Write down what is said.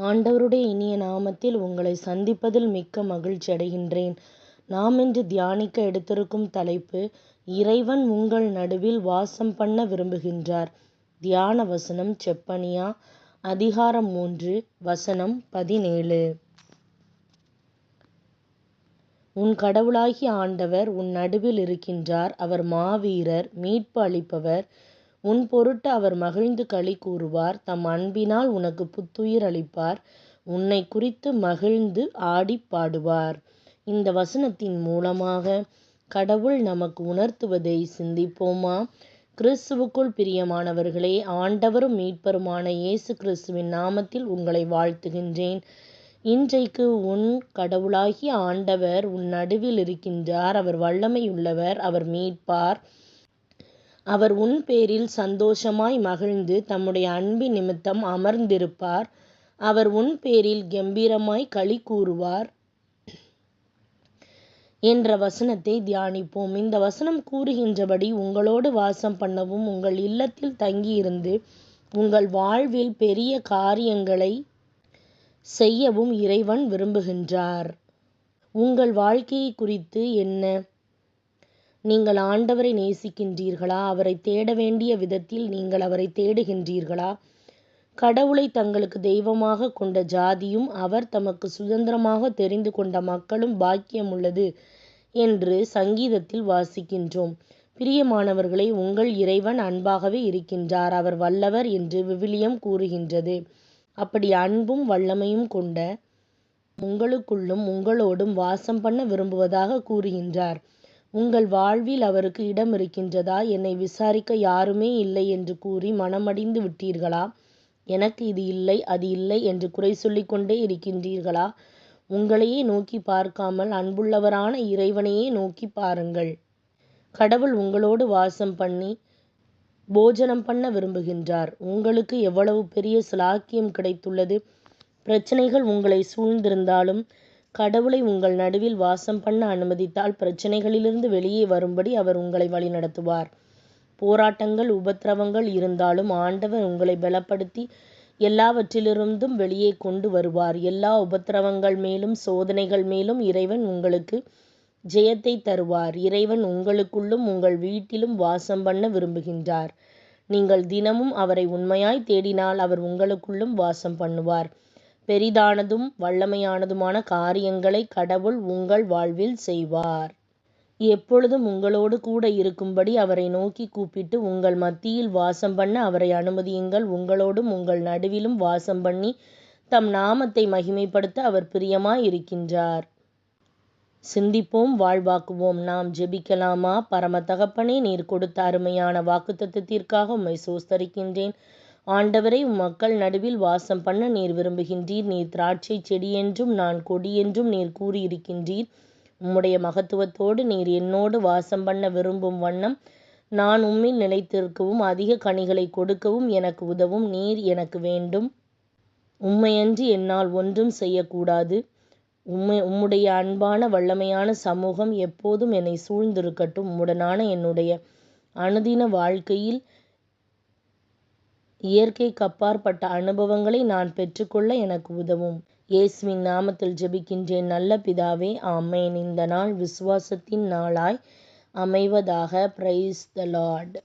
ஆண்டவருடைய இனிய நாமத்தில் உங்களை சந்திப்பதில் மிக்க மகிழ்ச்சி அடைகின்றேன். நாம் இன்று தியானிக்க எடுத்திருக்கும் தலைப்பு, இறைவன் உங்கள் நடுவில் வாசம் பண்ண விரும்புகின்றார். தியான வசனம் செப்பனியா அதிகாரம் 3 வசனம் 17. உன் கடவுளாகிய ஆண்டவர் உன் நடுவில் இருக்கின்றார். அவர் மாவீரர், மீட்பு அளிப்பவர். உன் பொருட்டு அவர் மகிழ்ந்து களி கூறுவார். தம் அன்பினால் உனக்கு புத்துயிர் அளிப்பார். உன்னை குறித்து மகிழ்ந்து ஆடிப் பாடுவார். இந்த வசனத்தின் மூலமாக கடவுள் நமக்கு உணர்த்துவதை சிந்திப்போமா? கிறிஸ்துவுக்குள் பிரியமானவர்களே, ஆண்டவரும் மீட்பருமான இயேசு கிறிஸ்துவின் நாமத்தில் உங்களை வாழ்த்துகின்றேன். இன்றைக்கு உன் கடவுளாகிய ஆண்டவர் உன் நடுவில் இருக்கின்றார். அவர் வல்லமையுள்ளவர். அவர் மீட்பார். அவர் உன் பேரில் சந்தோஷமாய் மகிழ்ந்து தம்முடைய அன்பின் நிமித்தம் அமர்ந்திருப்பார். அவர் உன் பேரில் கெம்பீரமாய் களி கூறுவார் என்ற வசனத்தை தியானிப்போம். இந்த வசனம் கூறுகின்றபடி உங்களோடு வாசம் பண்ணவும், உங்கள் இல்லத்தில் தங்கியிருந்து உங்கள் வாழ்வில் பெரிய காரியங்களை செய்யவும் இறைவன் விரும்புகின்றார். உங்கள் வாழ்க்கையை குறித்து என்ன? நீங்கள் ஆண்டவரை நேசிக்கின்றீர்களா? அவரை தேட வேண்டிய விதத்தில் நீங்கள் அவரை தேடுகின்றீர்களா? கடவுளை தங்களுக்கு தெய்வமாக கொண்ட ஜாதியும் அவர் தமக்கு சுதந்திரமாக தெரிந்து கொண்ட மக்களும் பாக்கியம் உள்ளது என்று சங்கீதத்தில் வாசிக்கின்றோம். பிரியமானவர்களே, உங்கள் இறைவன் அன்பாகவே இருக்கின்றார். அவர் வல்லவர் என்று விவிலியம் கூறுகின்றது. அப்படி அன்பும் வல்லமையும் கொண்ட உங்களுக்குள்ளும் உங்களோடும் வாசம் பண்ண விரும்புவதாக கூறுகின்றார். உங்கள் வாழ்வில் அவருக்கு இடம் இருக்கின்றதா? என்னை விசாரிக்க யாருமே இல்லை என்று கூறி மனமடிந்து விட்டீர்களா? எனக்கு இது இல்லை, அது இல்லை என்று குறை சொல்லிக் கொண்டே இருக்கின்றீர்களா? உங்களையே நோக்கி பார்க்காமல் அன்புள்ளவரான இறைவனையே நோக்கி பாருங்கள். கடவுள் உங்களோடு வாசம் பண்ணி போஜனம் பண்ண விரும்புகின்றார். உங்களுக்கு எவ்வளவு பெரிய சிலாக்கியம் கிடைத்துள்ளது! பிரச்சனைகள் உங்களை சூழ்ந்திருந்தாலும் கடவுளை உங்கள் நடுவில் வாசம் பண்ண அனுமதித்தால் பிரச்சனைகளிலிருந்து வெளியே வரும்படி அவர் உங்களை வழிநடத்துவார். போராட்டங்கள், உபத்திரவங்கள் இருந்தாலும் ஆண்டவர் உங்களை பலப்படுத்தி எல்லாவற்றிலிருந்தும் வெளியே கொண்டு வருவார். எல்லா உபத்திரவங்கள் மேலும் சோதனைகள் மேலும் இறைவன் உங்களுக்கு ஜெயத்தை தருவார். இறைவன் உங்களுக்குள்ளும் உங்கள் வீட்டிலும் வாசம் பண்ண விரும்புகின்றார். நீங்கள் தினமும் அவரை உண்மையாய் தேடினால் அவர் உங்களுக்குள்ளும் வாசம் பண்ணுவார். பெரிதானதும் வல்லமையானதுமான காரியங்களை கடவுள் உங்கள் வாழ்வில் செய்வார். எப்பொழுதும் உங்களோடு கூட இருக்கும்படி அவரை நோக்கி கூப்பிட்டு உங்கள் மத்தியில் வாசம் பண்ண அவரை அனுமதியுங்கள். உங்களோடும் உங்கள் நடுவிலும் வாசம் பண்ணி தம் நாமத்தை மகிமைப்படுத்த அவர் பிரியமாய் இருக்கின்றார். சிந்திப்போம், வாழ்வாக்குவோம். நாம் ஜெபிக்கலாமா? பரம தகப்பனே, நீர் கொடுத்த அருமையான வாக்குத்தத்தத்திற்காக உம்மை சோஸ்தரிக்கின்றேன். ஆண்டவரே, மக்கள் நடுவில் வாசம் பண்ண நீர் விரும்புகின்றீர். நீர் திராட்சை செடி என்றும் நான் கொடி என்றும் நீர் கூறியிருக்கின்றீர். உம்முடைய மகத்துவத்தோடு நீர் என்னோடு வாசம் பண்ண விரும்பும் வண்ணம் நான் உம்மில் நிலைத்திருக்கவும் அதிக கனிகளை கொடுக்கவும் எனக்கு உதவும். நீர் எனக்கு வேண்டும். உம்மையன்றி என்னால் ஒன்றும் செய்யக்கூடாது. உம்முடைய அன்பான வல்லமையான சமூகம் எப்போதும் என்னை சூழ்ந்திருக்கட்டும். உம்முடனான என்னுடைய அனுதின வாழ்க்கையில் இயற்கைக்கு அப்பாற்பட்ட அனுபவங்களை நான் பெற்றுக்கொள்ள எனக்கு உதவும். இயேசுவின் நாமத்தில் ஜெபிக்கின்றேன் நல்ல பிதாவே, ஆமென். இந்த நாள் விசுவாசத்தின் நாளாய் அமைவதாக. Praise the Lord.